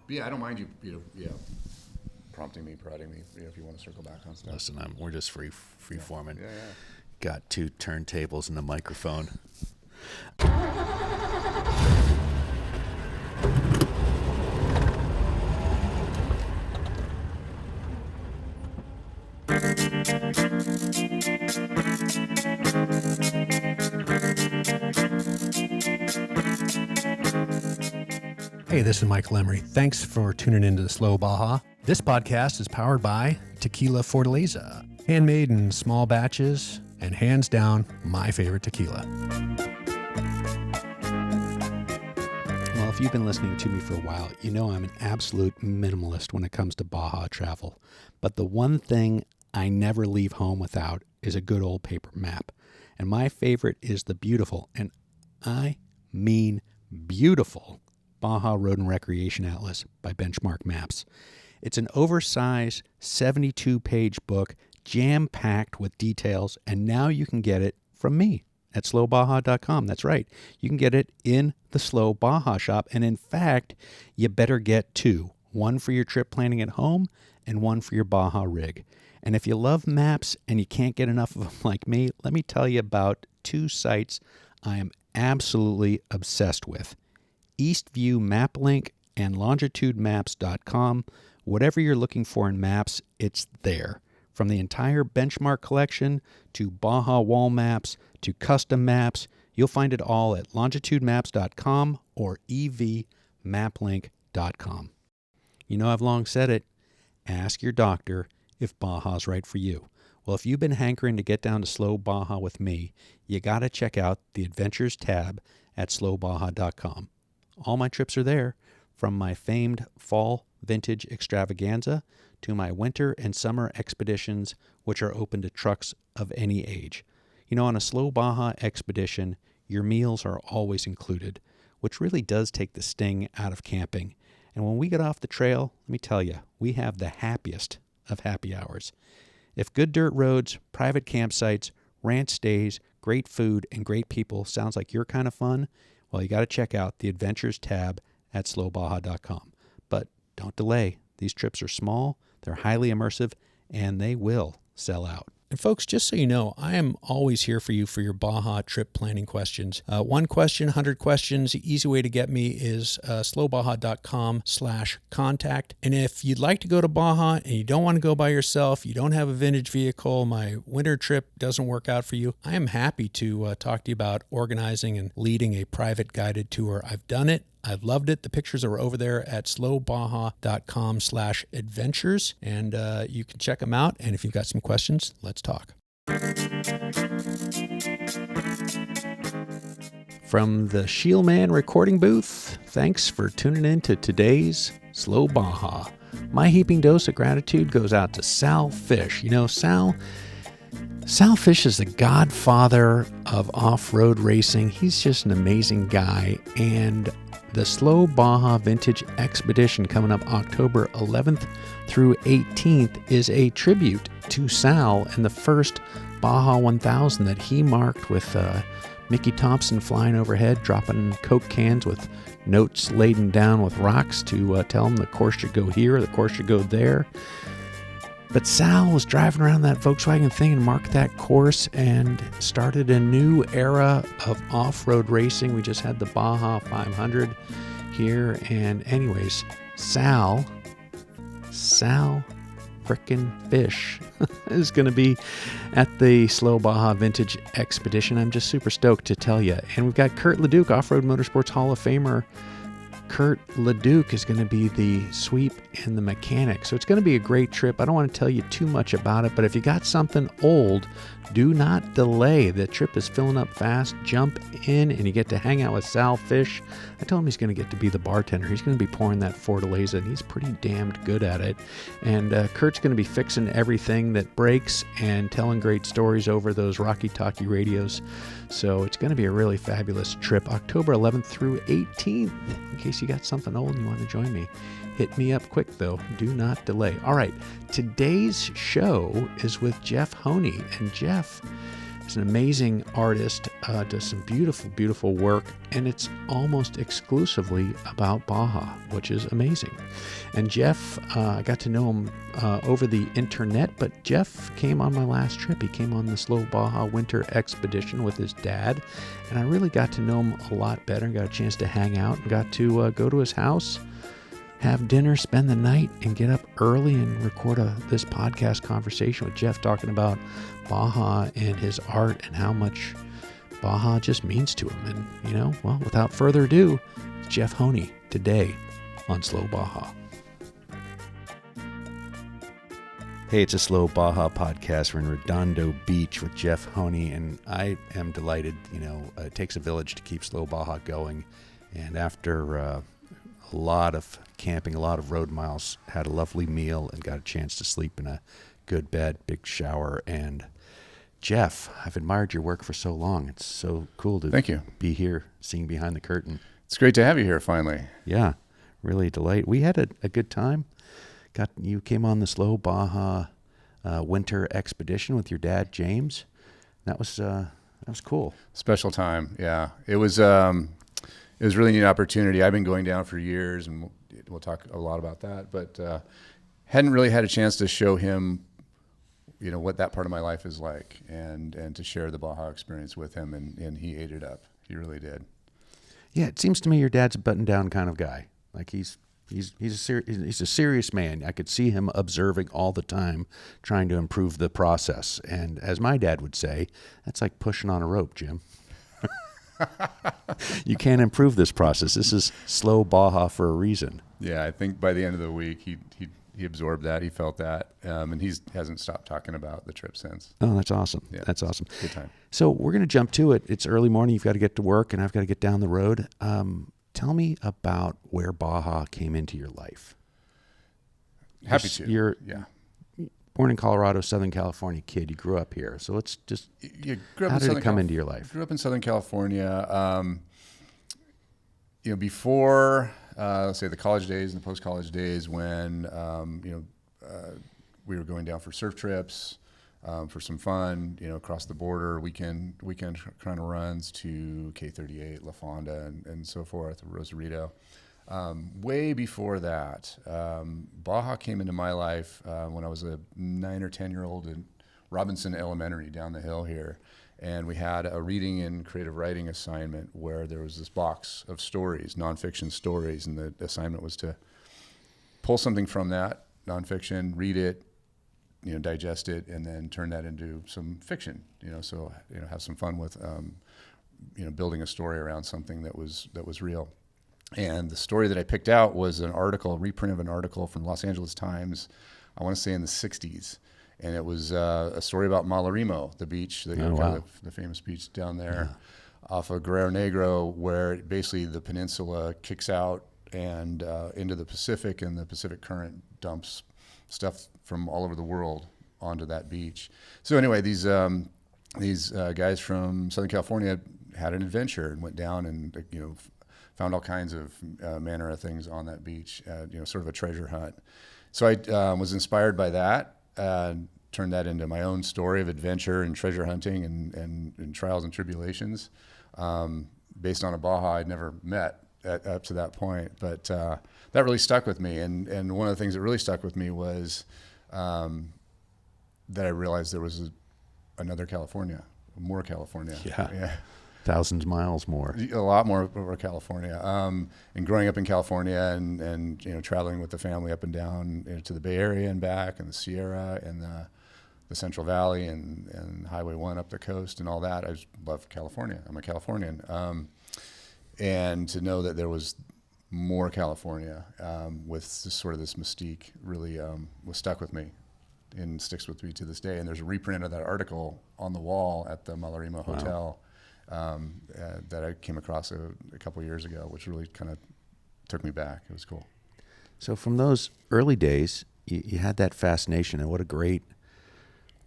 But yeah, I don't mind you prompting me, prodding me, if you want to circle back on stuff. Listen, we're just free forming. Yeah. Got 2 turntables and a microphone. Hey, this is Michael Emery. Thanks for tuning into the Slow Baja. This podcast is powered by Tequila Fortaleza, handmade in small batches, and hands down, my favorite tequila. Well, if you've been listening to me for a while, you know I'm an absolute minimalist when it comes to Baja travel. But the one thing I never leave home without is a good old paper map. And my favorite is the beautiful, and I mean beautiful, Baja Road and Recreation Atlas by Benchmark Maps. It's an oversized 72-page book, jam-packed with details, and now you can get it from me at slowbaja.com. That's right. You can get it in the Slow Baja shop, and in fact, you better get 2. One for your trip planning at home and one for your Baja rig. And if you love maps and you can't get enough of them like me, let me tell you about 2 sites I am absolutely obsessed with. Eastview MapLink and longitudemaps.com. Whatever you're looking for in maps, it's there. From the entire Benchmark collection to Baja wall maps to custom maps, you'll find it all at longitudemaps.com or evmaplink.com. You know, I've long said it, ask your doctor if Baja's right for you. Well, if you've been hankering to get down to Slow Baja with me, you got to check out the Adventures tab at slowbaja.com. All my trips are there, from my famed fall vintage extravaganza to my winter and summer expeditions, which are open to trucks of any age. You know, on a Slow Baja expedition, your meals are always included, which really does take the sting out of camping. And when we get off the trail, let me tell you, we have the happiest of happy hours. If good dirt roads, private campsites, ranch stays, great food, and great people sounds like your kind of fun, well, you got to check out the Adventures tab at slowbaja.com. But don't delay. These trips are small, they're highly immersive, and they will sell out. And folks, just so you know, I am always here for you for your Baja trip planning questions. 1 question, 100 questions. The easy way to get me is slowbaja.com/contact. And if you'd like to go to Baja and you don't want to go by yourself, you don't have a vintage vehicle, my winter trip doesn't work out for you, I am happy to talk to you about organizing and leading a private guided tour. I've done it. I've loved it. The pictures are over there at slowbaja.com/adventures, and you can check them out. And if you've got some questions, let's talk. From the Shieldman recording booth, thanks for tuning in to today's Slow Baja. My heaping dose of gratitude goes out to Sal Fish. You know, Sal Fish is the godfather of off-road racing. He's just an amazing guy, and the Slow Baja Vintage Expedition coming up October 11th through 18th is a tribute to Sal and the first Baja 1000 that he marked with Mickey Thompson flying overhead, dropping Coke cans with notes laden down with rocks to tell him the course should go here, the course should go there. But Sal was driving around that Volkswagen thing and marked that course and started a new era of off-road racing. We just had the Baja 500 here. And anyways, Sal frickin' Fish is going to be at the Slow Baja Vintage Expedition. I'm just super stoked to tell you. And we've got Kurt LeDuc, Off-Road Motorsports Hall of Famer. Kurt LeDuc is going to be the sweep and the mechanic. So it's going to be a great trip. I don't want to tell you too much about it, but if you got something old, do not delay. The trip is filling up fast. Jump in and you get to hang out with Sal Fish. I told him he's going to get to be the bartender. He's going to be pouring that Fortaleza, and he's pretty damned good at it. And Kurt's going to be fixing everything that breaks and telling great stories over those Rocky Talkie radios. So it's going to be a really fabulous trip, October 11th through 18th. In case you got something old and you want to join me, hit me up quick, though. Do not delay. All right, today's show is with Jeff Honea, and Jeff is an amazing artist. does some beautiful, beautiful work, and it's almost exclusively about Baja, which is amazing. And Jeff, I got to know him over the internet, but Jeff came on my last trip. He came on the slow Baja Winter Expedition with his dad, and I really got to know him a lot better and got a chance to hang out and got to go to his house, have dinner, spend the night, and get up early and record this podcast conversation with Jeff talking about Baja and his art and how much Baja just means to him. And, well, without further ado, Jeff Honea today on Slow Baja. Hey, it's a Slow Baja podcast. We're in Redondo Beach with Jeff Honea, and I am delighted. It takes a village to keep Slow Baja going. And after a lot of camping, a lot of road miles, had a lovely meal and got a chance to sleep in a good bed, big shower. And Jeff, I've admired your work for so long. It's so cool to Thank you. Be here, seeing behind the curtain. It's great to have you here finally. Yeah, really a delight. We had a good time. You came on the slow Baja Winter Expedition with your dad, James. That was cool. Special time. Yeah, it was really neat opportunity. I've been going down for years, and we'll talk a lot about that. But hadn't really had a chance to show him, what that part of my life is like, and to share the Baja experience with him, and he ate it up. He really did. Yeah, it seems to me your dad's a button-down kind of guy. Like he's a serious man. I could see him observing all the time, trying to improve the process. And as my dad would say, that's like pushing on a rope, Jim. You can't improve this process. This is slow Baja for a reason. Yeah, I think by the end of the week, he absorbed that. He felt that, and he hasn't stopped talking about the trip since. Oh, that's awesome. Yeah, that's awesome. Good time. So we're going to jump to it. It's early morning. You've got to get to work, and I've got to get down the road. Tell me about where Baja came into your life. Happy to. You're yeah. Born in Colorado, Southern California kid. You grew up here. So let's just, how did it come into your life? Grew up in Southern California. Before, let's say the college days and the post-college days when, we were going down for surf trips, for some fun, across the border, weekend kind of runs to K38, La Fonda, and so forth, Rosarito. Way before that, Baja came into my life when I was a 9 or 10-year-old in Robinson Elementary down the hill here. And we had a reading and creative writing assignment where there was this box of stories, nonfiction stories, and the assignment was to pull something from that nonfiction, read it, digest it, and then turn that into some fiction. So have some fun with building a story around something that was real. And the story that I picked out was a reprint of an article from Los Angeles Times, I want to say in the 60s. And it was a story about Malarimo, the beach, the famous beach down there off of Guerrero Negro, where basically the peninsula kicks out and into the Pacific, and the Pacific Current dumps stuff from all over the world onto that beach. So anyway, these guys from Southern California had an adventure and went down and found all kinds of manner of things on that beach, sort of a treasure hunt. So I was inspired by that, turned that into my own story of adventure and treasure hunting and trials and tribulations, based on a Baja I'd never met up to that point. But that really stuck with me. And one of the things that really stuck with me was that I realized there was another California, more California. Yeah. Thousands miles more. A lot more over California. And growing up in California and traveling with the family up and down to the Bay Area and back, and the Sierra and the Central Valley and Highway 1 up the coast and all that. I just love California. I'm a Californian. And to know that there was more California with this mystique really was stuck with me and sticks with me to this day. And there's a reprint of that article on the wall at the Malarimo Hotel. That I came across a couple of years ago, which really kind of took me back. It was cool. So from those early days, you had that fascination, and what a great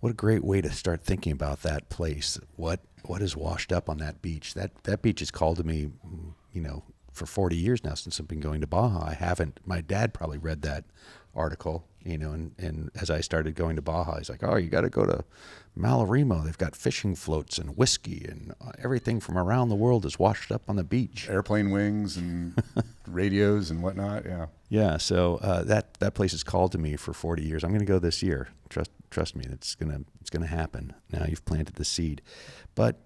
way to start thinking about that place. What is washed up on that beach? That beach has called to me, for 40 years now since I've been going to Baja. I haven't. My dad probably read that article and as I started going to Baja, he's like, oh, you got to go to Malarimo. They've got fishing floats and whiskey, and everything from around the world is washed up on the beach. Airplane wings and radios and whatnot. Yeah. Yeah. So that place has called to me for 40 years. I'm going to go this year. Trust me, it's gonna happen. Now you've planted the seed. But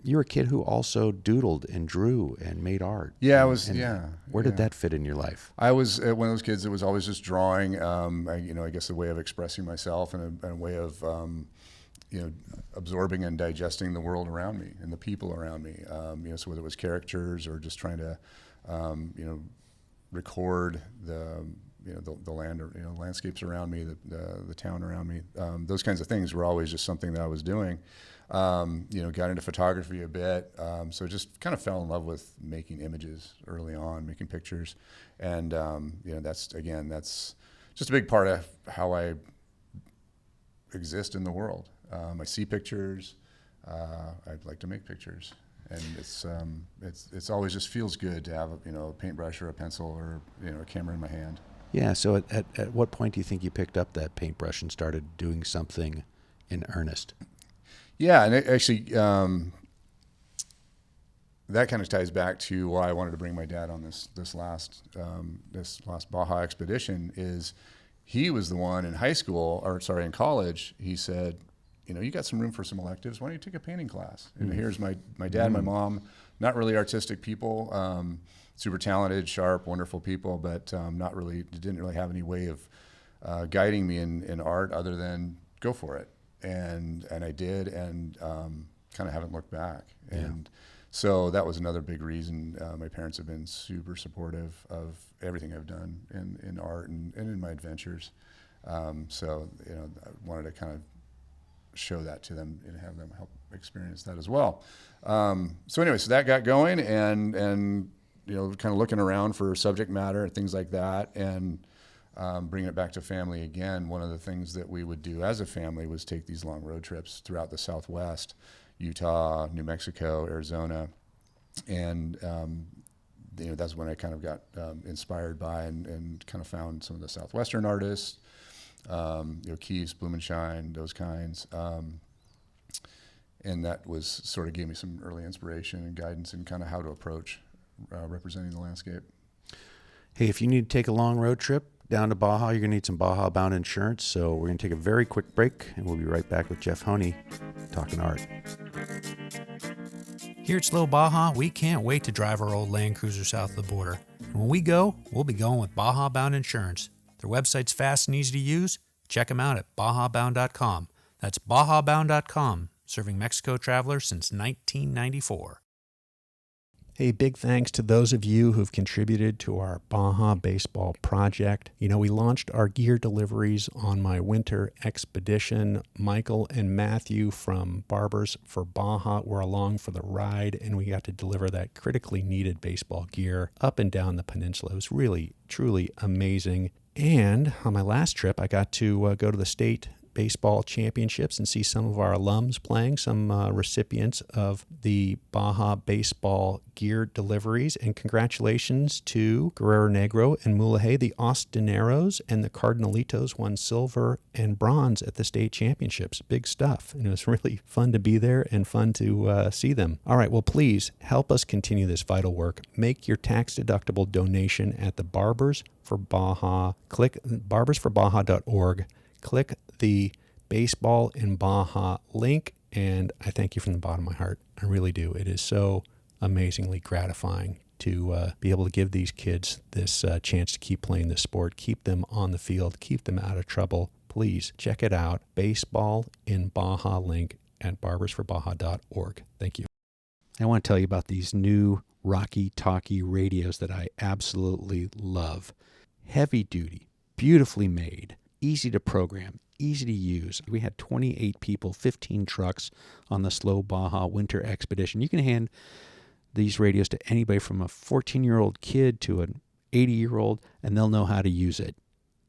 you're a kid who also doodled and drew and made art. Yeah, I And- was. and Yeah. Where did that fit in your life? I was one of those kids that was always just drawing. I guess a way of expressing myself and a way of absorbing and digesting the world around me and the people around me. So whether it was characters or just trying to, record the land or landscapes around me, the town around me. Those kinds of things were always just something that I was doing. Got into photography a bit, so just kind of fell in love with making images early on, making pictures, and that's just a big part of how I exist in the world. I see pictures. I'd like to make pictures, and it's always just feels good to have a paintbrush or a pencil or a camera in my hand. Yeah. So at what point do you think you picked up that paintbrush and started doing something in earnest? Yeah, and actually, that kind of ties back to why I wanted to bring my dad on this last Baja expedition. Is he was the one in in college. He said, you got some room for some electives. Why don't you take a painting class? And here's my dad and my mom, not really artistic people, super talented, sharp, wonderful people, but didn't really have any way of guiding me in art other than go for it. And I did, and kind of haven't looked back. And so that was another big reason. My parents have been super supportive of everything I've done in art and in my adventures. So I wanted to kind of show that to them and have them help experience that as well. So that got going, and kind of looking around for subject matter and things like that, and bringing it back to family again. One of the things that we would do as a family was take these long road trips throughout the Southwest, Utah, New Mexico, Arizona, and that's when I kind of got inspired by and kind of found some of the Southwestern artists, Keys, Blumenschein, those kinds. And that was sort of gave me some early inspiration and guidance in kind of how to approach representing the landscape. Hey, if you need to take a long road trip down to Baja, you're going to need some Baja Bound insurance. So we're going to take a very quick break, and we'll be right back with Jeff Honea talking art. Here at Slow Baja, we can't wait to drive our old Land Cruiser south of the border. And when we go, we'll be going with Baja Bound Insurance. Their website's fast and easy to use. Check them out at bajabound.com. That's bajabound.com, serving Mexico travelers since 1994. Hey, big thanks to those of you who've contributed to our Baja Baseball project. We launched our gear deliveries on my winter expedition. Michael and Matthew from Barbers for Baja were along for the ride, and we got to deliver that critically needed baseball gear up and down the peninsula. It was really, truly amazing. And on my last trip, I got to go to the state baseball championships and see some of our alums playing, some recipients of the Baja baseball gear deliveries. And congratulations to Guerrero Negro and Mulegé. The Austineros and the Cardinalitos won silver and bronze at the state championships. Big stuff. And it was really fun to be there and fun to see them. All right, well, please help us continue this vital work. Make your tax-deductible donation at the Barbers for Baja. Click barbersforbaja.org. Click the Baseball in Baja link, and I thank you from the bottom of my heart. I really do. It is so amazingly gratifying to be able to give these kids this chance to keep playing this sport, keep them on the field, keep them out of trouble. Please check it out. Baseball in Baja link at barbersforbaja.org. Thank you. I want to tell you about these new Rocky Talkie radios that I absolutely love. Heavy duty, beautifully made, easy to program, easy to use. We had 28 people, 15 trucks on the Slow Baja Winter Expedition. You can hand these radios to anybody from a 14-year-old kid to an 80-year-old, and they'll know how to use it.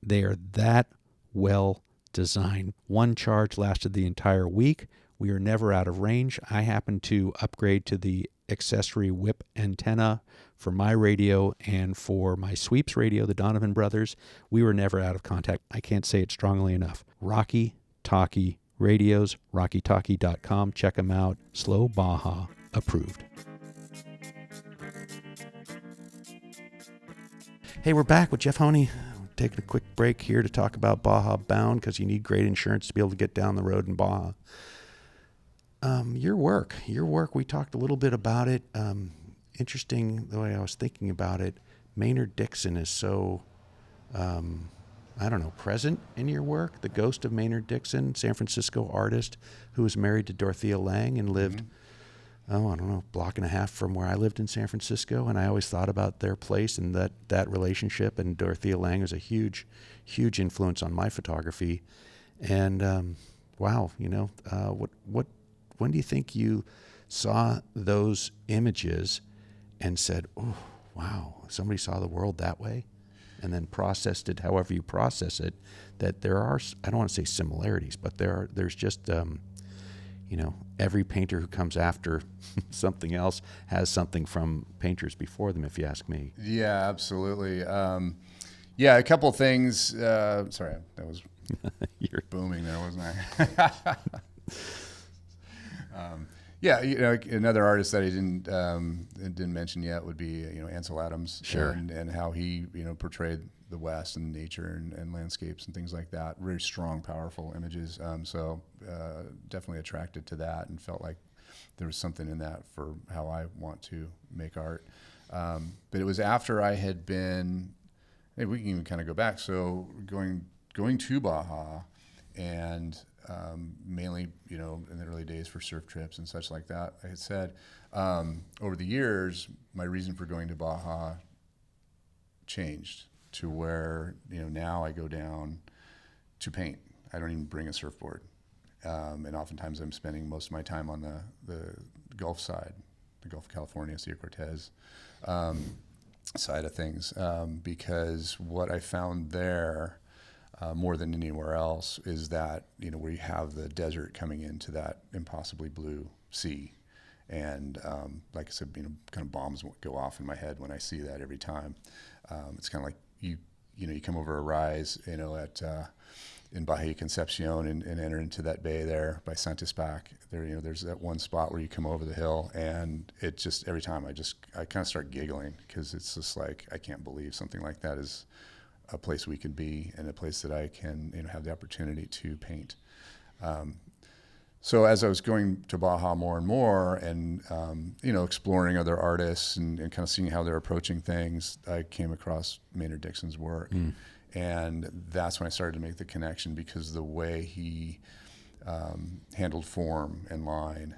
They are that well designed. One charge lasted the entire week. We are never out of range. I happened to upgrade to the accessory whip antenna for my radio and for my sweeps radio, the Donovan brothers. We were never out of contact. I can't say it strongly enough. Rocky Talkie Radios, rockytalkie.com. Check them out. Slow Baja approved. Hey, we're back with Jeff Honea. Taking a quick break here to talk about Baja Bound because you need great insurance to be able to get down the road in Baja. Your work, we talked a little bit about it. Interesting the way I was thinking about it. Maynard Dixon is so, present in your work. The ghost of Maynard Dixon, San Francisco artist who was married to Dorothea Lange and lived, a block and a half from where I lived in San Francisco. And I always thought about their place and that relationship. And Dorothea Lange was a huge, huge influence on my photography. And when do you think you saw those images and said, "Oh, wow, somebody saw the world that way," and then processed it however you process it? That there are, I don't want to say similarities, but there's just every painter who comes after something else has something from painters before them, if you ask me. Yeah, absolutely. A couple of things. Sorry, that was You're booming there, wasn't I? Another artist that I didn't mention yet would be Ansel Adams. Sure. And how he portrayed the West and nature and landscapes and things like that. Very strong, powerful images. So definitely attracted to that and felt like there was something in that for how I want to make art. But it was after I had been. Maybe we can even kind of go back. So going to Baja and mainly, in the early days for surf trips and such like that. I had said over the years, my reason for going to Baja changed to where, now I go down to paint. I don't even bring a surfboard. And oftentimes I'm spending most of my time on the Gulf side, the Gulf of California, Sea of Cortez side of things, because what I found there more than anywhere else is that where you have the desert coming into that impossibly blue sea, and like I said, kind of bombs go off in my head when I see that every time. It's kind of like you come over a rise at in Baja Concepcion and enter into that bay there by Santispac. There there's that one spot where you come over the hill, and it just every time I kind of start giggling because it's just like I can't believe something like that is a place we can be and a place that I can have the opportunity to paint. So as I was going to Baja more and more and exploring other artists and kind of seeing how they're approaching things, I came across Maynard Dixon's work. And that's when I started to make the connection, because the way he handled form and line,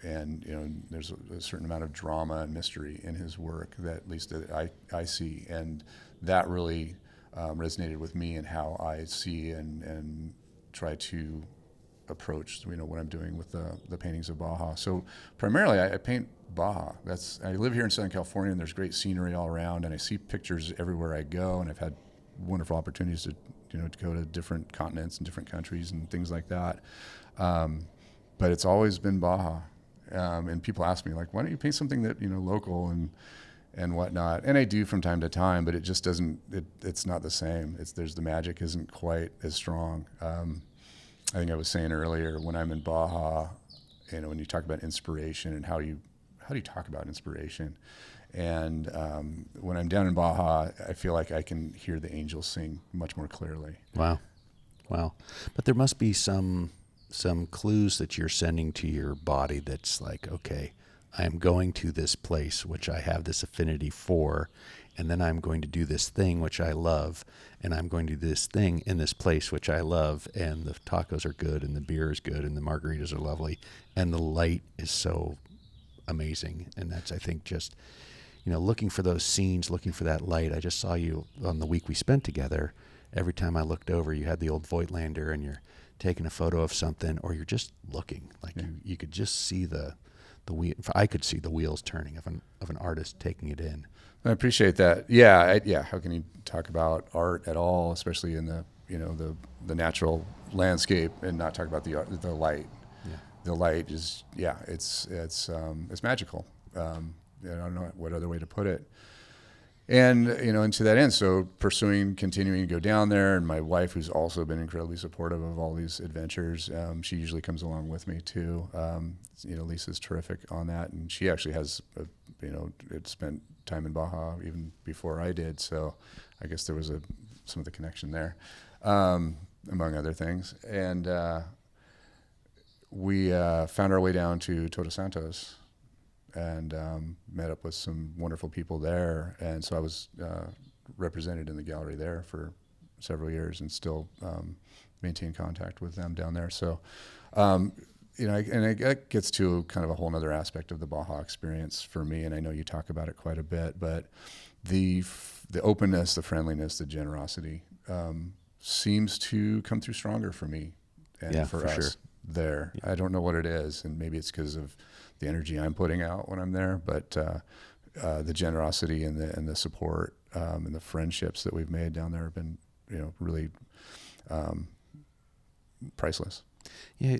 and there's a certain amount of drama and mystery in his work that at least that I see, and that really resonated with me and how I see and try to approach what I'm doing with the paintings of Baja. So primarily I paint Baja. I live here in Southern California, and there's great scenery all around, and I see pictures everywhere I go, and I've had wonderful opportunities to go to different continents and different countries and things like that. But it's always been Baja. And people ask me, like, why don't you paint something that, local and whatnot? And I do from time to time, but it just doesn't, it's not the same. The magic isn't quite as strong. I think I was saying earlier, when I'm in Baja, when you talk about inspiration and how do you talk about inspiration? And when I'm down in Baja, I feel like I can hear the angels sing much more clearly. Wow. But there must be some clues that you're sending to your body that's like, okay, I am going to this place which I have this affinity for, and then I'm going to do this thing which I love, and I'm going to do this thing in this place which I love, and the tacos are good, and the beer is good, and the margaritas are lovely, and the light is so amazing. And that's, I think, just looking for those scenes, looking for that light. I just saw you on the week we spent together. Every time I looked over, you had the old Voigtlander, and you're taking a photo of something, or you're just looking. Like you could just see the wheel. I could see the wheels turning of an artist taking it in. I appreciate that. Yeah. How can you talk about art at all, especially in the natural landscape, and not talk about the light? Yeah. The light is, it's magical. I don't know what other way to put it. And, and to that end, so continuing to go down there, and my wife, who's also been incredibly supportive of all these adventures, she usually comes along with me too. Lisa's terrific on that, and she actually has, had spent time in Baja even before I did, so I guess there was some of the connection there, among other things. And we found our way down to Todos Santos, and met up with some wonderful people there. And so I was represented in the gallery there for several years, and still maintain contact with them down there. So, and it gets to kind of a whole other aspect of the Baja experience for me. And I know you talk about it quite a bit, but the openness, the friendliness, the generosity seems to come through stronger for me and for us sure. there. Yeah. I don't know what it is, and maybe it's because of the energy I'm putting out when I'm there, but the generosity and the support and the friendships that we've made down there have been, really priceless. Yeah,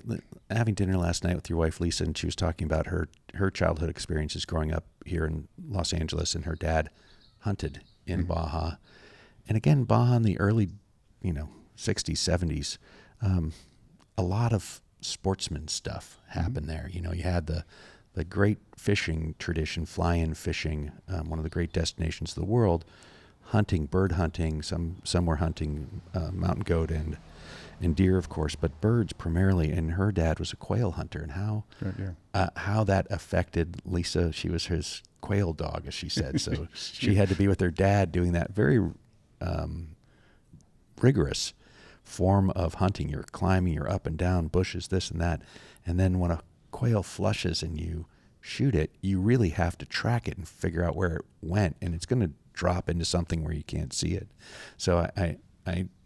having dinner last night with your wife Lisa, and she was talking about her childhood experiences growing up here in Los Angeles, and her dad hunted in Baja, and again Baja in the early, 60s, 70s, a lot of sportsman stuff happened there. You had the great fishing tradition, fly-in fishing, one of the great destinations of the world, hunting, bird hunting, some were hunting mountain goat and deer, of course, but birds primarily. And her dad was a quail hunter, and how that affected Lisa. She was his quail dog, as she said. So she had to be with her dad doing that very rigorous form of hunting. You're climbing, you're up and down bushes, this and that. And then when a quail flushes and you shoot it, you really have to track it and figure out where it went, and it's going to drop into something where you can't see it. So I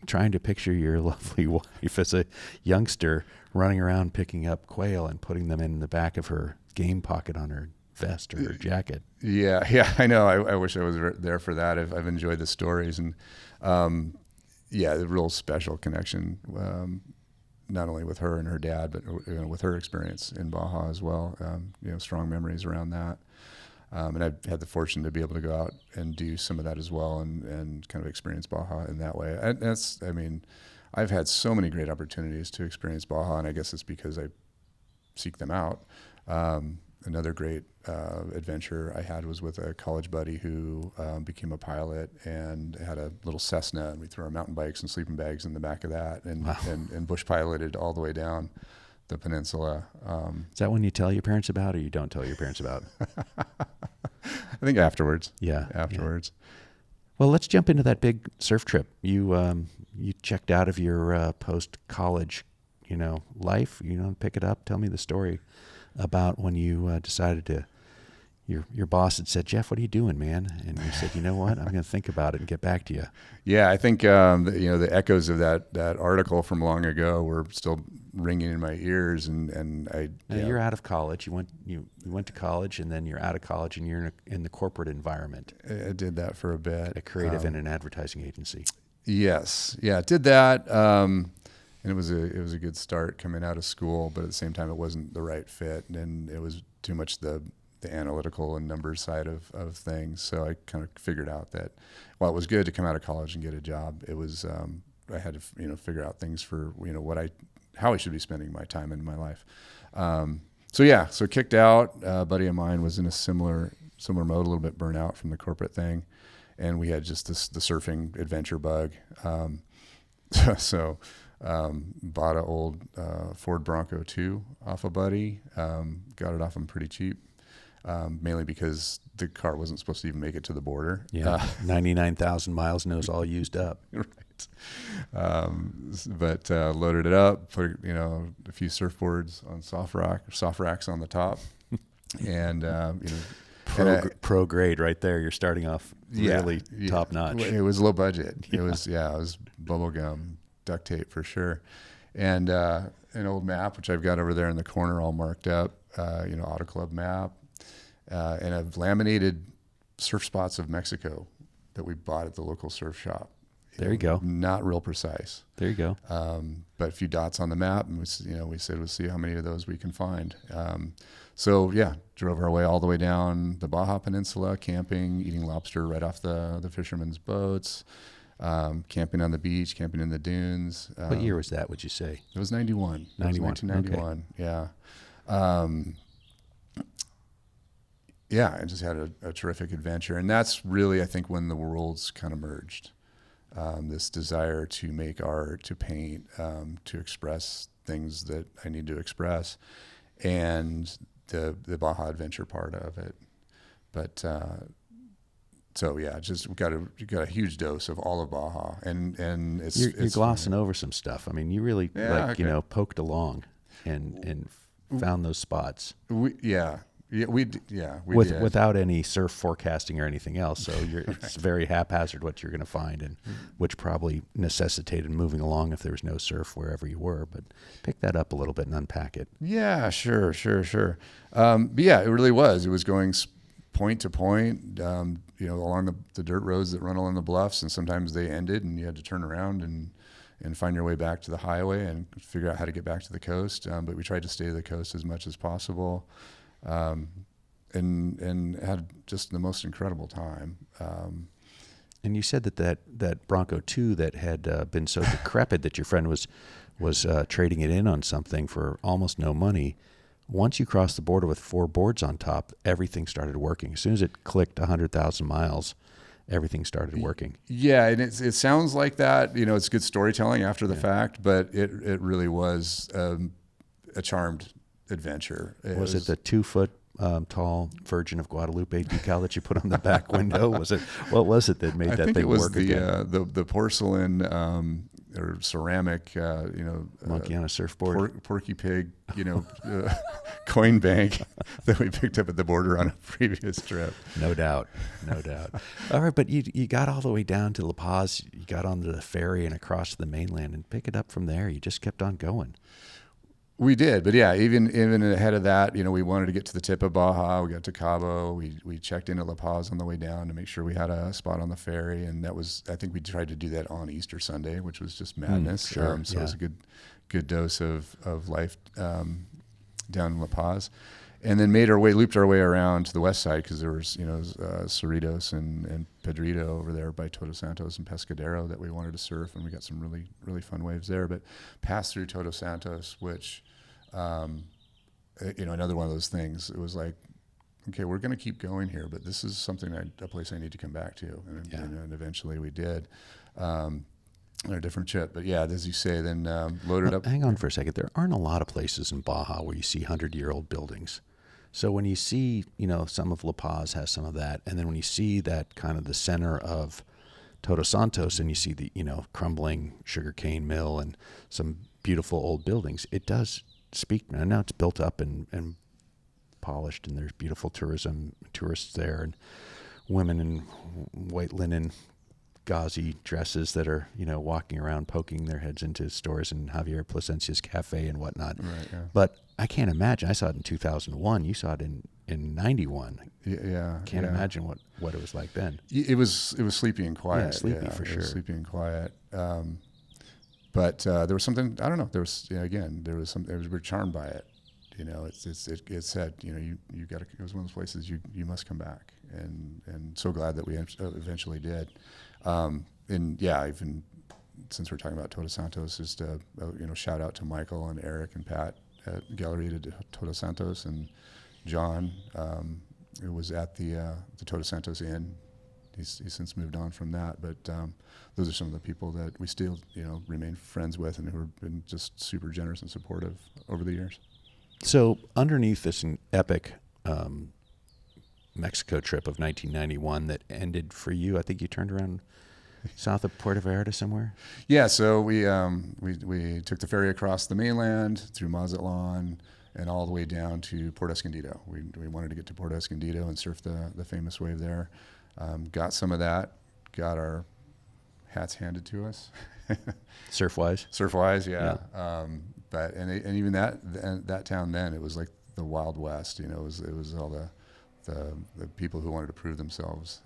trying to picture your lovely wife as a youngster running around picking up quail and putting them in the back of her game pocket on her vest or her jacket. Yeah, I know. I wish I was there for that. I've enjoyed the stories, and the real special connection, not only with her and her dad, but with her experience in Baja as well. Strong memories around that. And I've had the fortune to be able to go out and do some of that as well, and kind of experience Baja in that way. I've had so many great opportunities to experience Baja, and I guess it's because I seek them out. Another great adventure I had was with a college buddy who became a pilot and had a little Cessna, and we threw our mountain bikes and sleeping bags in the back of that, and bush piloted all the way down the peninsula. Is that one you tell your parents about, or you don't tell your parents about? I think afterwards. Yeah. Afterwards. Yeah. Well, let's jump into that big surf trip. You checked out of your post-college, life. Pick it up. Tell me the story about when you decided to. Your boss had said, "Jeff, what are you doing, man?" And you said, "You know what? I'm going to think about it and get back to you." Yeah, I think the echoes of that article from long ago were still ringing in my ears, and I. Now you're out of college. You went to college, and then you're out of college, and you're in the corporate environment. I did that for a bit. A creative and an advertising agency. Yes, yeah, did that, and it was a good start coming out of school, but at the same time, it wasn't the right fit, and it was too much the analytical and numbers side of things. So I kind of figured out that while it was good to come out of college and get a job, it was I had to figure out things for how I should be spending my time in my life. So kicked out. A buddy of mine was in a similar mode, a little bit burnt out from the corporate thing, and we had just the surfing adventure bug. Bought an old Ford Bronco 2 off a buddy. Got it off him pretty cheap. Mainly because the car wasn't supposed to even make it to the border. Yeah, 99,000 miles and it was all used up. Right. But loaded it up, put a few surfboards on soft racks on the top, and pro grade right there. You're starting off really top notch. It was low budget. It was bubble gum, duct tape for sure, and an old map which I've got over there in the corner all marked up. Auto Club map. And I've laminated surf spots of Mexico that we bought at the local surf shop. There you go. Not real precise. There you go. But a few dots on the map, and we said we'll see how many of those we can find. So yeah, drove our way all the way down the Baja Peninsula, camping, eating lobster right off the fishermen's boats, camping on the beach, camping in the dunes. What year was that, would you say? It was 91. 91. It was 1991. Okay. Yeah. I just had a terrific adventure. And that's really, I think, when the worlds kind of merged. This desire to make art, to paint, to express things that I need to express, and the Baja adventure part of it. But so yeah, just we got a huge dose of all of Baja, and You're glossing over some stuff. I mean, you really poked along and found those spots. We did. Without any surf forecasting or anything else. So it's very haphazard what you're going to find, and which probably necessitated moving along if there was no surf wherever you were. But pick that up a little bit and unpack it. Yeah, sure. But yeah, it really was. It was going point to point, along the dirt roads that run along the bluffs, and sometimes they ended, and you had to turn around and find your way back to the highway and figure out how to get back to the coast. But we tried to stay to the coast as much as possible. And had just the most incredible time. And you said that Bronco 2 that had been so decrepit that your friend was trading it in on something for almost no money. Once you crossed the border with 4 boards on top, everything started working. As soon as it clicked 100,000 miles, everything started working. Yeah, and it sounds like that. It's good storytelling after the fact, but it really was a charmed adventure. Was it the 2-foot tall Virgin of Guadalupe decal that you put on the back window? What was it that made that thing work again? I think it was the porcelain or ceramic, monkey on a surfboard, porky pig, coin bank that we picked up at the border on a previous trip. No doubt. All right, but you got all the way down to La Paz. You got onto the ferry and across to the mainland, and pick it up from there. You just kept on going. We did, but yeah, even ahead of that, we wanted to get to the tip of Baja. We got to Cabo. We checked into La Paz on the way down to make sure we had a spot on the ferry, and I think we tried to do that on Easter Sunday, which was just madness. Sure. So it was a good dose of life down in La Paz, and then looped our way around to the west side because there was Cerritos and Pedrito over there by Todos Santos and Pescadero that we wanted to surf, and we got some really, really fun waves there. But passed through Todos Santos, which another one of those things. It was like, okay, we're going to keep going here, but this is a place I need to come back to, and eventually we did. On a different trip, but yeah, as you say, then loaded up. Hang on for a second. There aren't a lot of places in Baja where you see 100-year-old buildings. So when you see, some of La Paz has some of that, and then when you see that kind of the center of Todos Santos, and you see the crumbling sugarcane mill and some beautiful old buildings, it does speak. And now it's built up and polished, and there's beautiful tourists there, and women in white linen gauzy dresses that are walking around poking their heads into stores in Javier Plasencia's cafe and whatnot. Right, yeah. But I can't imagine. I saw it in 2001. You saw it in 91. Yeah. Can't imagine what it was like then. It was sleepy and quiet. Yeah, sleepy for sure. Sleepy and quiet. But there was something, I don't know. There was we were charmed by it. It said, you got to. It was one of those places you must come back, and so glad that we eventually did. And yeah, even since we're talking about Todos Santos, just shout out to Michael and Eric and Pat at Galleria de Todos Santos, and John, who was at the Todos Santos Inn. He's since moved on from that, but those are some of the people that we still remain friends with, and who have been just super generous and supportive over the years. So underneath this epic Mexico trip of 1991 that ended for you, I think you turned around south of Puerto Vallarta somewhere? Yeah, so we took the ferry across the mainland through Mazatlan and all the way down to Port Escondido. We wanted to get to Port Escondido and surf the famous wave there. Got some of that, got our hats handed to us. Surf-wise? Surf-wise, yeah. But even that town then, it was like the Wild West. It was all the people who wanted to prove themselves.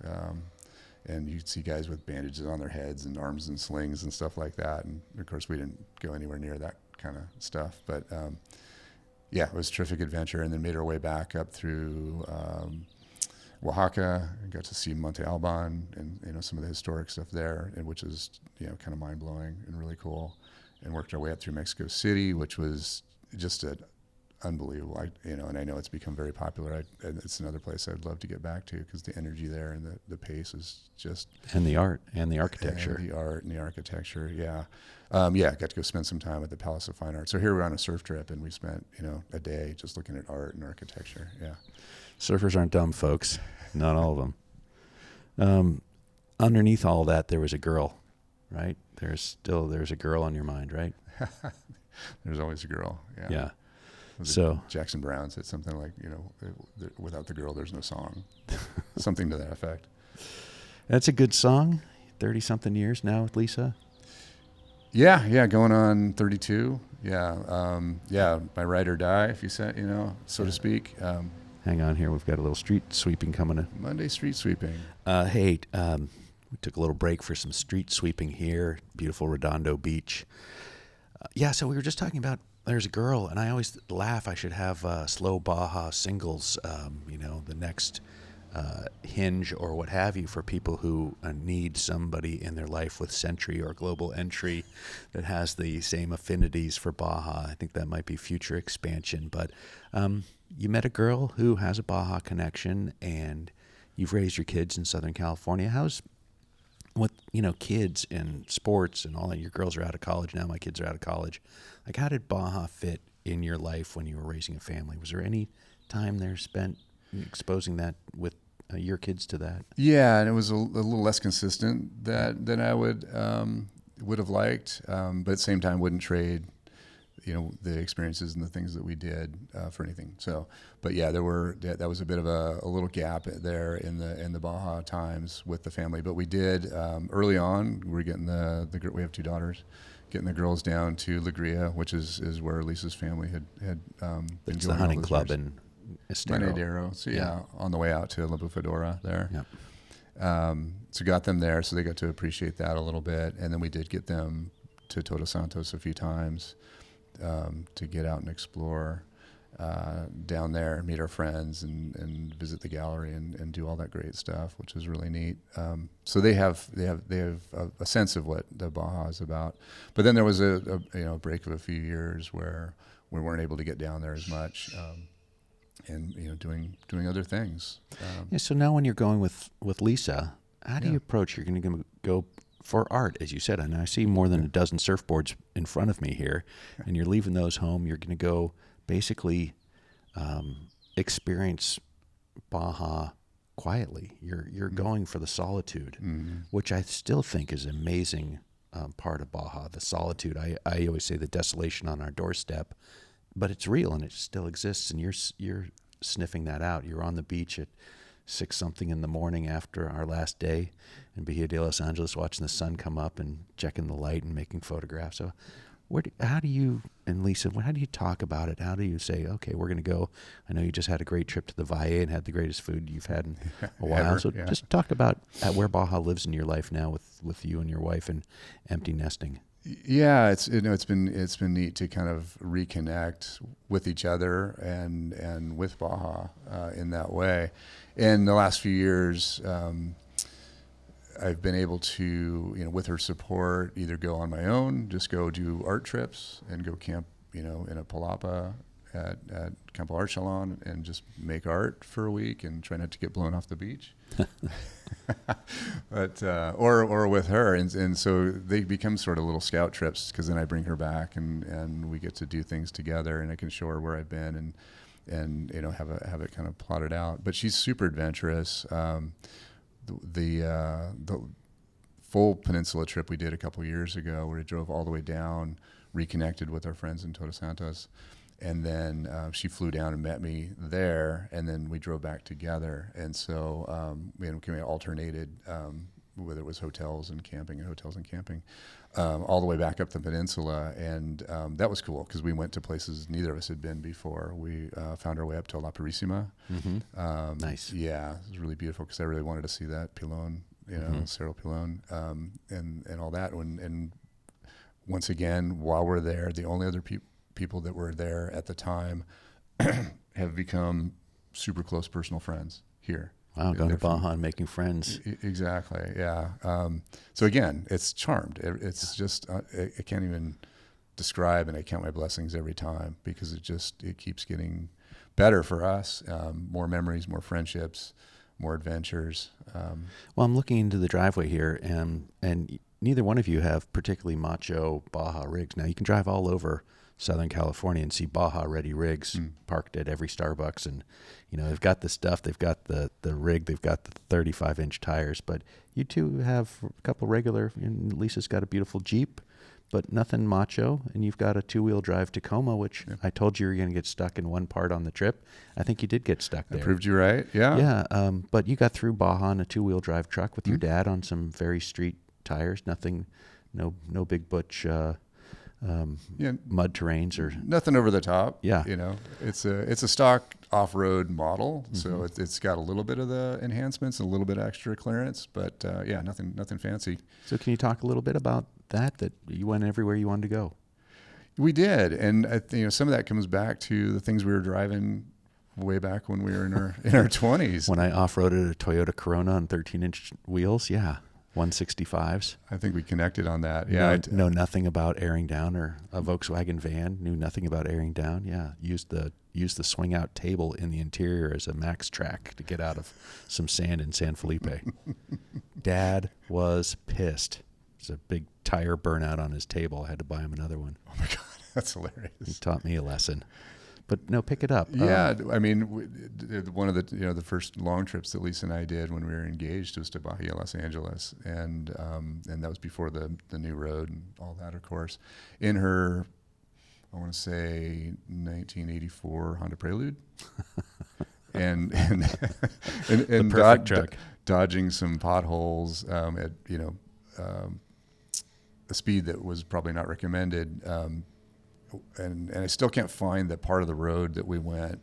and you'd see guys with bandages on their heads and arms and slings and stuff like that. And of course, we didn't go anywhere near that kind of stuff. But yeah, it was a terrific adventure. And then made our way back up through Oaxaca, and got to see Monte Alban and some of the historic stuff there, and which is kind of mind blowing and really cool. And worked our way up through Mexico City, which was just unbelievable. And I know it's become very popular. And it's another place I'd love to get back to because the energy there and the pace is just. And the art and the architecture. And the art and the architecture, yeah. Got to go spend some time at the Palace of Fine Arts. So here we're on a surf trip, and we spent a day just looking at art and architecture. Yeah. Surfers aren't dumb, folks. Not all of them. Underneath all that, there was a girl, right? There's a girl on your mind, right? There's always a girl. Yeah. Yeah. So Jackson Browne said something like, without the girl, there's no song. Something to that effect. That's a good song. 30-something years now with Lisa. Yeah, going on 32. Yeah, my ride or die, if you said, so to speak. Hang on here. We've got a little street sweeping coming in. Monday street sweeping. Hey, we took a little break for some street sweeping here. Beautiful Redondo Beach. So we were just talking about there's a girl, and I always laugh. I should have slow Baja singles, the next hinge or what have you for people who need somebody in their life with Century or Global Entry that has the same affinities for Baja. I think that might be future expansion. But you met a girl who has a Baja connection, and you've raised your kids in Southern California. How's kids and sports and all that? Your girls are out of college now. My kids are out of college. Like, how did Baja fit in your life when you were raising a family? Was there any time there spent exposing that with your kids to that? Yeah, and it was a little less consistent than I would have liked, but at the same time wouldn't trade the experiences and the things that we did for anything. So, but yeah, that was a bit of a little gap there in the Baja times with the family. But we did early on. We're getting we have 2 daughters, getting the girls down to La Gria, which is where Lisa's family had been. It's the hunting club in Estero. So yeah, on the way out to La Bufadora there. Yep. So got them there, so they got to appreciate that a little bit, and then we did get them to Todos Santos a few times. To get out and explore down there, meet our friends, and visit the gallery and do all that great stuff, which is really neat. So they have a sense of what the Baja is about. But then there was a break of a few years where we weren't able to get down there as much, and doing other things. So now when you're going with Lisa, how do you approach? You're going to go for art, as you said, and I see more than a dozen surfboards in front of me here, and you're leaving those home. You're going to go basically experience Baja quietly. You're going for the solitude, which I still think is an amazing part of Baja. The solitude. I always say the desolation on our doorstep, but it's real and it still exists. And you're sniffing that out. You're on the beach at 6-something in the morning after our last day in Bahia de Los Angeles, watching the sun come up and checking the light and making photographs. So how do you and Lisa, how do you talk about it? How do you say, okay, we're going to go? I know you just had a great trip to the Valle and had the greatest food you've had in a while. Ever, so yeah. Just talk about where Baja lives in your life now with you and your wife and empty nesting. Yeah, it's been neat to kind of reconnect with each other and with Baja in that way. In the last few years, I've been able to, with her support, either go on my own, just go do art trips and go camp, in a palapa at Campo Art Salon and just make art for a week and try not to get blown off the beach. But or with her, and so they become sort of little scout trips, because then I bring her back and we get to do things together, and I can show her where I've been and have it kind of plotted out. But she's super adventurous. The full peninsula trip we did a couple years ago, where we drove all the way down, reconnected with our friends in Todos Santos, and then she flew down and met me there, and then we drove back together. And so we alternated, whether it was hotels and camping, all the way back up the peninsula. And that was cool, because we went to places neither of us had been before. We found our way up to La Purísima. Nice. Yeah, it was really beautiful, because I really wanted to see that Pilon you know, Cerro Pilon, and all that. And once again, while we're there, the only other people that were there at the time have become super close personal friends here. Wow, going to Baja and making friends. Exactly, yeah. So again, it's charmed. It's just, I can't even describe, and I count my blessings every time, because it keeps getting better for us. More memories, more friendships, more adventures. Well, I'm looking into the driveway here, and neither one of you have particularly macho Baja rigs. Now, you can drive all over Southern California and see Baja ready rigs parked at every Starbucks, and you know, they've got the stuff, they've got the rig, they've got the 35-inch tires. But you two have a couple regular, and Lisa's got a beautiful Jeep, but nothing macho, and you've got a 2-wheel drive Tacoma, which I told you were going to get stuck in one part on the trip. I think you did get stuck there. I proved you right. Yeah. Yeah, but you got through Baja on a 2-wheel drive truck with your dad on some very street tires. Nothing, no big butch mud terrains or nothing over the top. Yeah, you know, it's a stock off-road model, so it's got a little bit of the enhancements and a little bit of extra clearance, but yeah, nothing fancy. So can you talk a little bit about that you went everywhere you wanted to go? We did, and some of that comes back to the things we were driving way back when we were in our 20s. When I off-roaded a Toyota Corona on 13-inch wheels, 165s. I think we connected on that. Yeah, know nothing about airing down, or a Volkswagen van. Knew nothing about airing down. Yeah, used the swing out table in the interior as a max track to get out of some sand in San Felipe. Dad was pissed. There's a big tire burnout on his table. I had to buy him another one. Oh my God, that's hilarious. He taught me a lesson. But no, pick it up. Yeah, I mean, one of the the first long trips that Lisa and I did when we were engaged was to Bahia, Los Angeles, and that was before the new road and all that, of course. In her, I want to say 1984 Honda Prelude, and the perfect truck. Dodging some potholes at a speed that was probably not recommended. And I still can't find the part of the road that we went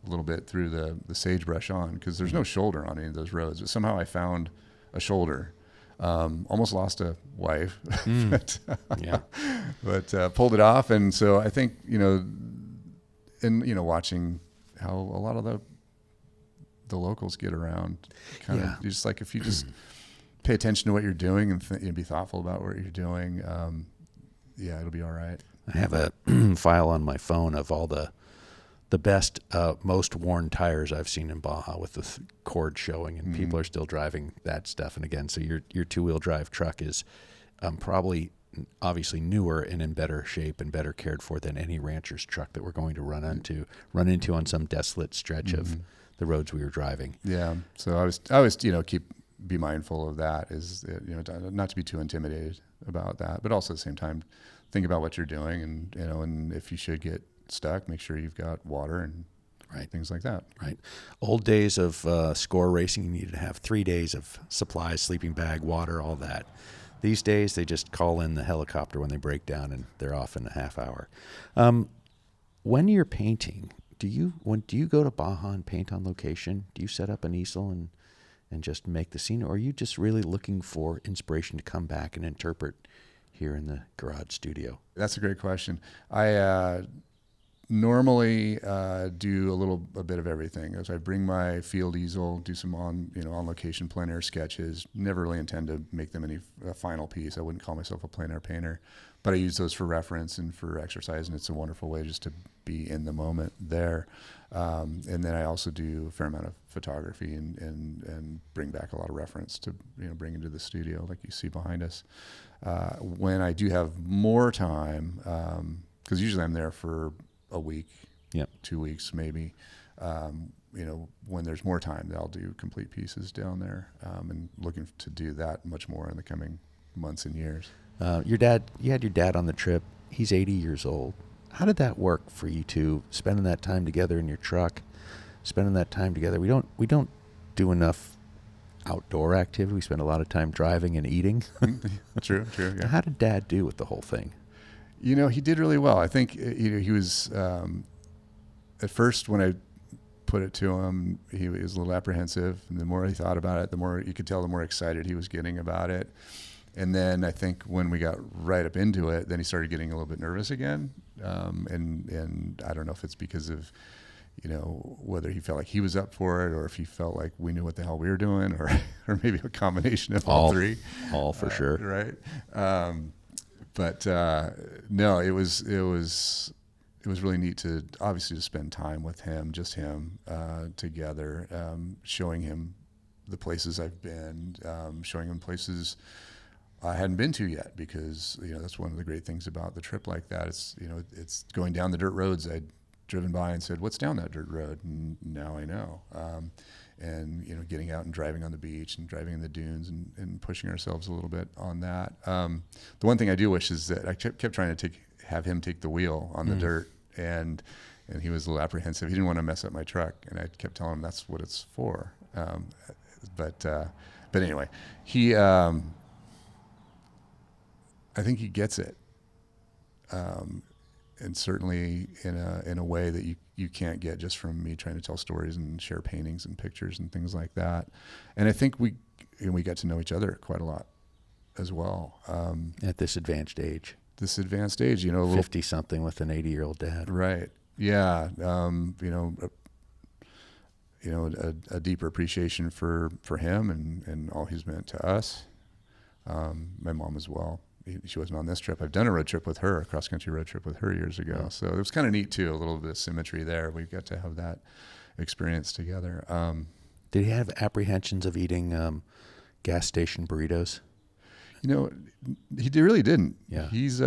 a little bit through the sagebrush on, because there's no shoulder on any of those roads. But somehow I found a shoulder. Almost lost a wife, but pulled it off. And so I think, watching how a lot of the locals get around, kind of just like, if you just pay attention to what you're doing and be thoughtful about what you're doing, it'll be all right. I have a file on my phone of all the best, most worn tires I've seen in Baja, with the cord showing, and people are still driving that stuff. And again, so your 2-wheel drive truck is probably obviously newer and in better shape and better cared for than any rancher's truck that we're going to run into on some desolate stretch of the roads we were driving. Yeah. So I was be mindful of that, is not to be too intimidated about that, but also at the same time, think about what you're doing, and if you should get stuck, make sure you've got water and things like that. Right. Old days of score racing, you needed to have 3 days of supplies, sleeping bag, water, all that. These days, they just call in the helicopter when they break down, and they're off in a half hour. When you're painting, do you go to Baja and paint on location? Do you set up an easel and just make the scene, or are you just really looking for inspiration to come back and interpret here in the garage studio? That's a great question. I normally do a bit of everything. So I bring my field easel, do some on location plein air sketches. Never really intend to make them any final piece. I wouldn't call myself a plein air painter, but I use those for reference and for exercise, and it's a wonderful way just to be in the moment there. And then I also do a fair amount of photography and bring back a lot of reference to bring into the studio, like you see behind us. When I do have more time, because usually I'm there for a week, 2 weeks maybe. When there's more time, I'll do complete pieces down there, and looking to do that much more in the coming months and years. You had your dad on the trip. He's 80 years old. How did that work for you two, spending that time together in your truck, spending that time together? We don't do enough outdoor activity. We spend a lot of time driving and eating. True. Yeah. How did Dad do with the whole thing? He did really well. I think he was at first, when I put it to him, he was a little apprehensive. And the more he thought about it, the more you could tell, the more excited he was getting about it. And then I think when we got right up into it, then he started getting a little bit nervous again. And I don't know if it's because of, whether he felt like he was up for it or if he felt like we knew what the hell we were doing, or maybe a combination of all three. All for sure. Right. But no, it was really neat to obviously to spend time with him, just him, together, showing him the places I've been, showing him places I hadn't been to yet, because that's one of the great things about the trip like that. It's it's going down the dirt roads I'd driven by and said, "What's down that dirt road?" And now I know. And getting out and driving on the beach and driving in the dunes and pushing ourselves a little bit on that. The one thing I do wish is that I kept trying to have him take the wheel on the dirt, and he was a little apprehensive. He didn't want to mess up my truck, and I kept telling him that's what it's for. But anyway, he. I think he gets it, and certainly in a way that you can't get just from me trying to tell stories and share paintings and pictures and things like that. And I think we got to know each other quite a lot as well. At this advanced age. 50 something with an 80-year-old dad. Right. Yeah. A deeper appreciation for him and all he's meant to us. My mom as well. She wasn't on this trip. I've done a road trip with her, a cross-country road trip with her years ago. Yeah. So it was kind of neat too, a little bit of symmetry there. We got to have that experience together. Did he have apprehensions of eating gas station burritos? He really didn't. Yeah. He's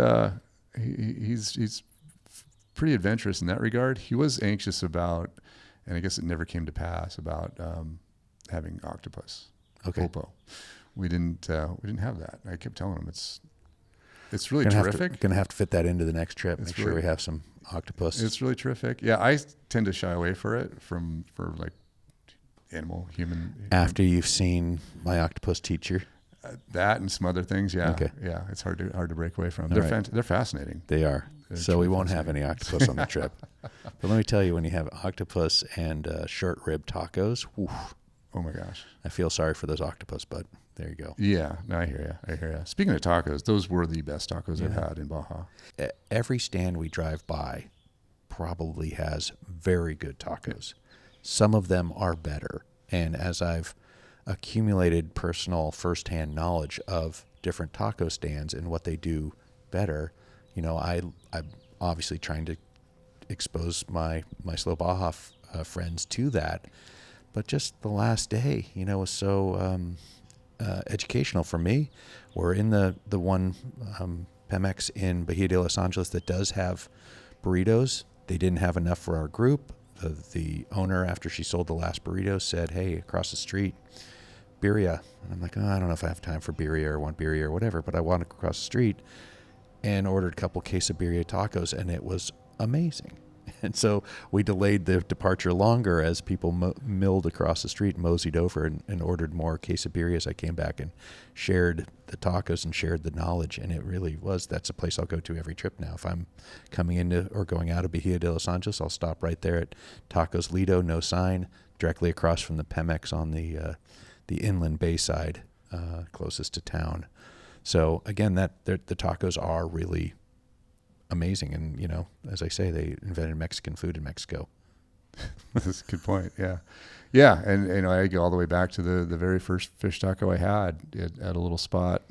pretty adventurous in that regard. He was anxious about, and I guess it never came to pass, about having octopus. Okay. Pulpo. We didn't have that. I kept telling him it's really terrific. Going to have to fit that into the next trip. It's Make sure we have some octopus. It's really terrific. Yeah, I tend to shy away for like animal, human. After you've seen My Octopus Teacher. That and some other things, yeah. Okay. Yeah, it's hard to break away from. They're they're fascinating. They are. They're so we truly won't have any octopus on the trip. But let me tell you, when you have octopus and short rib tacos, oof, oh my gosh. I feel sorry for those octopus, but there you go. Yeah, no, I hear you. Speaking of tacos, those were the best tacos I've had in Baja. Every stand we drive by probably has very good tacos. Some of them are better. And as I've accumulated personal firsthand knowledge of different taco stands and what they do better, I'm obviously trying to expose my Slow Baja friends to that. But just the last day, was so educational for me. We're in the one Pemex in Bahia de Los Angeles that does have burritos. They didn't have enough for our group. The owner, after she sold the last burrito, said, "Hey, across the street, birria." And I'm like, I don't know if I have time for birria or want birria or whatever, but I want to cross the street, and ordered a couple quesabirria tacos, and it was amazing. And so we delayed the departure longer as people milled across the street, moseyed over and ordered more quesabirrias. I came back and shared the tacos and shared the knowledge, and it really was. That's a place I'll go to every trip now. If I'm coming into or going out of Bahia de Los Angeles, I'll stop right there at Tacos Lido, no sign, directly across from the Pemex on the inland bay side, closest to town. So again, the tacos are really amazing. And, as I say, they invented Mexican food in Mexico. That's a good point. Yeah. Yeah. And, I go all the way back to the very first fish taco I had at a little spot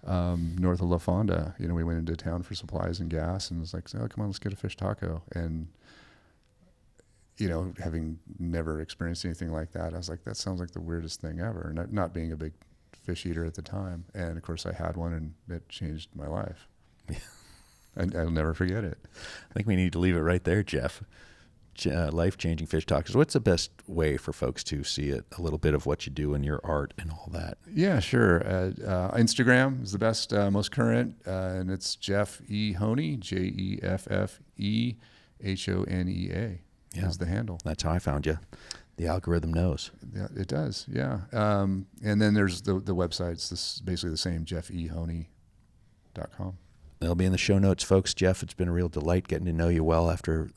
north of La Fonda. We went into town for supplies and gas, and it was like, "Oh, come on, let's get a fish taco." And, having never experienced anything like that, I was like, that sounds like the weirdest thing ever. Not being a big fish eater at the time. And of course I had one, and it changed my life. And I'll never forget it. I think we need to leave it right there, Jeff. Life-changing fish tacos. What's the best way for folks to see it, a little bit of what you do in your art and all that? Yeah, sure. Instagram is the best, most current, and it's Jeff E. Honea, JEFFEHONEA is the handle. That's how I found you. The algorithm knows. Yeah, it does. Yeah. And then there's the website's basically the same, jeffehonea.com. They'll be in the show notes, folks. Jeff, it's been a real delight getting to know you well after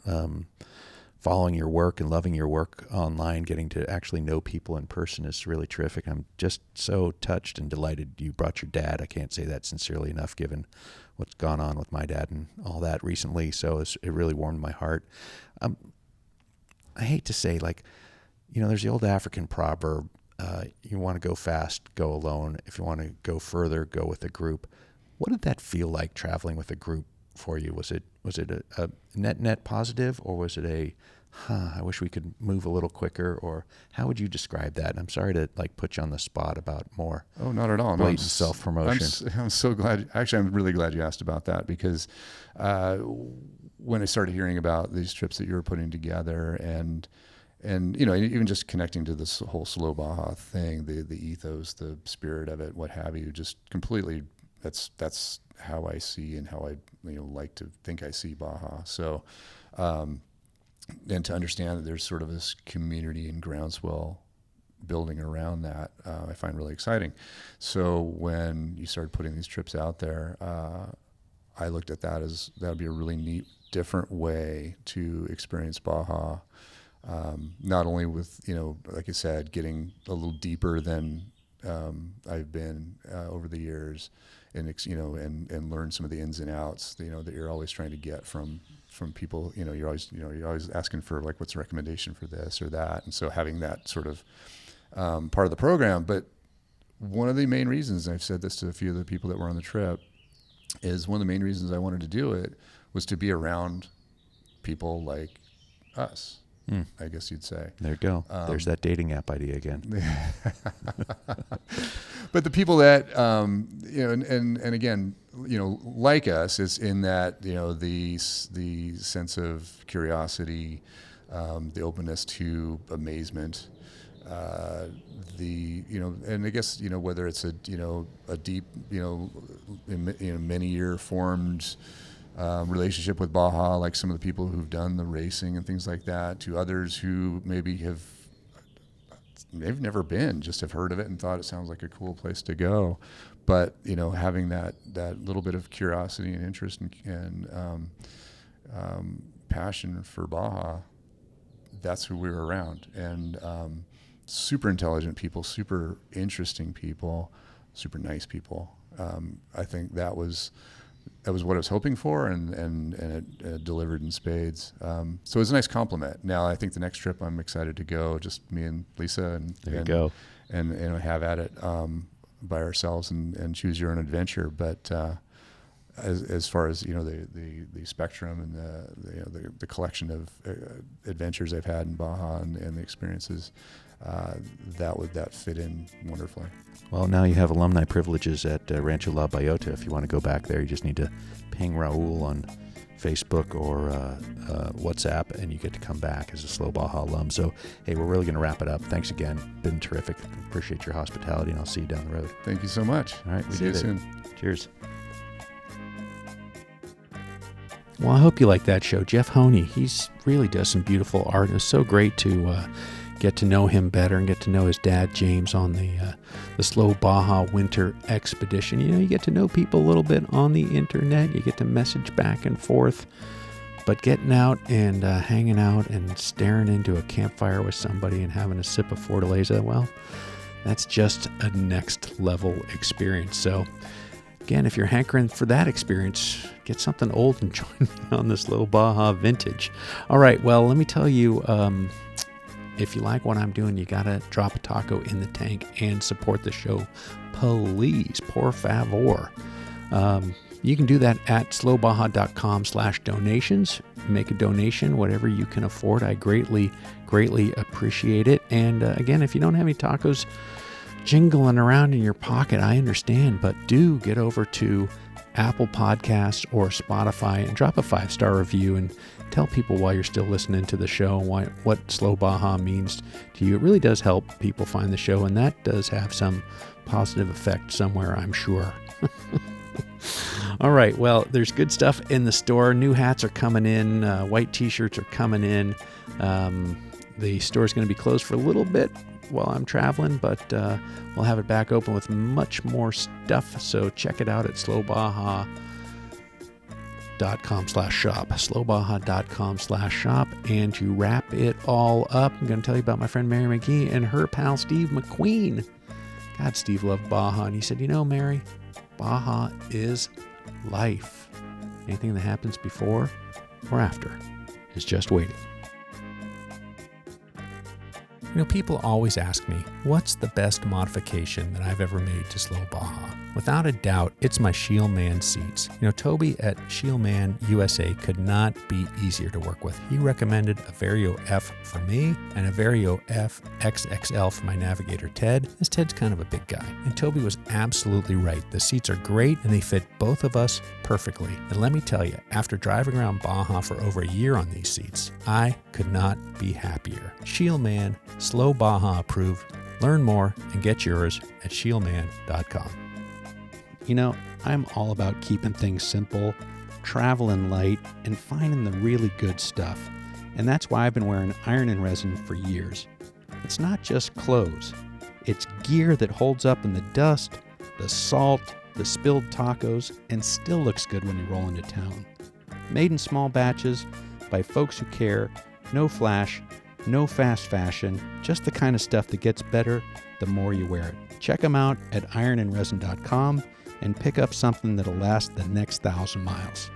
following your work and loving your work online, getting to actually know people in person is really terrific. I'm just so touched and delighted you brought your dad. I can't say that sincerely enough, given what's gone on with my dad and all that recently. So it really warmed my heart. I hate to say, like, there's the old African proverb, you want to go fast, go alone. If you want to go further, go with a group. What did that feel like traveling with a group for you? Was it a net positive, or was it I wish we could move a little quicker, or how would you describe that? I'm sorry to put you on the spot about more. Oh, not at all. Blatant self-promotion. I'm so glad. Actually, I'm really glad you asked about that, because when I started hearing about these trips that you were putting together, and even just connecting to this whole Slow Baja thing, the ethos, the spirit of it, what have you, just completely. That's how I see and how I like to think I see Baja. So, and to understand that there's sort of this community and groundswell building around that, I find really exciting. So when you started putting these trips out there, I looked at that as that'd be a really neat, different way to experience Baja. Not only with, like I said, getting a little deeper than I've been over the years, and learn some of the ins and outs, that you're always trying to get from people. You're always asking for what's the recommendation for this or that, and so having that sort of part of the program. But one of the main reasons, and I've said this to a few of the people that were on the trip, is one of the main reasons I wanted to do it was to be around people like us. I guess you'd say. There you go. There's that dating app idea again. But the people that, and again, like us, is in that, the sense of curiosity, the openness to amazement, and I guess, whether it's a deep, many year formed relationship with Baja, like some of the people who've done the racing and things like that, to others who maybe they've never been, just have heard of it and thought it sounds like a cool place to go. But, having that little bit of curiosity and interest and passion for Baja, that's who we were around. And super intelligent people, super interesting people, super nice people. I think that was what I was hoping for, and it delivered in spades. So it was a nice compliment. Now I think the next trip I'm excited to go, just me and Lisa, and have at it by ourselves and choose your own adventure. But as far as the spectrum and the collection of adventures I've had in Baja and the experiences, that fit in wonderfully. Well, now you have alumni privileges at Rancho La Bayota. If you want to go back there, you just need to ping Raul on Facebook or WhatsApp, and you get to come back as a Slow Baja alum. So, hey, we're really going to wrap it up. Thanks again. Been terrific. Appreciate your hospitality, and I'll see you down the road. Thank you so much. All right, we see you did it. soon. Cheers. Well, I hope you like that show. Jeff Honea, he's really does some beautiful art. It was so great to get to know him better and get to know his dad, James, on the Slow Baja Winter Expedition. You get to know people a little bit on the internet. You get to message back and forth. But getting out and hanging out and staring into a campfire with somebody and having a sip of Fortaleza, well, that's just a next level experience. So, again, if you're hankering for that experience, get something old and join me on this Slow Baja Vintage. All right, well, let me tell you, if you like what I'm doing, you got to drop a taco in the tank and support the show. Please, por favor. You can do that at slowbaja.com/donations. Make a donation, whatever you can afford. I greatly, greatly appreciate it. And again, if you don't have any tacos jingling around in your pocket, I understand, but do get over to Apple Podcasts or Spotify and drop a 5-star review and tell people why you're still listening to the show, what Slow Baja means to you. It really does help people find the show, and that does have some positive effect somewhere, I'm sure. All right, well, there's good stuff in the store. New hats are coming in. White T-shirts are coming in. The store's going to be closed for a little bit while I'm traveling, but we'll have it back open with much more stuff. So check it out at slowbaja.com. slowbaja.com/shop, slowbaja.com/shop. And to wrap it all up, I'm going to tell you about my friend Mary McGee and her pal Steve McQueen. God, Steve loved Baja, and he said, Mary, Baja is life. Anything that happens before or after is just waiting. People always ask me, what's the best modification that I've ever made to Slow Baja? Without a doubt, it's my Shieldman seats. Toby at Shieldman USA could not be easier to work with. He recommended a Vario F for me and a Vario F XXL for my navigator Ted, as Ted's kind of a big guy. And Toby was absolutely right. The seats are great and they fit both of us perfectly. And let me tell you, after driving around Baja for over a year on these seats, I could not be happier. Shieldman, Slow Baja approved. Learn more and get yours at shieldman.com. I'm all about keeping things simple, traveling light, and finding the really good stuff. And that's why I've been wearing iron and resin for years. It's not just clothes. It's gear that holds up in the dust, the salt, the spilled tacos, and still looks good when you roll into town. Made in small batches by folks who care, no flash, no fast fashion, just the kind of stuff that gets better the more you wear it. Check them out at ironandresin.com and pick up something that'll last the next 1,000 miles.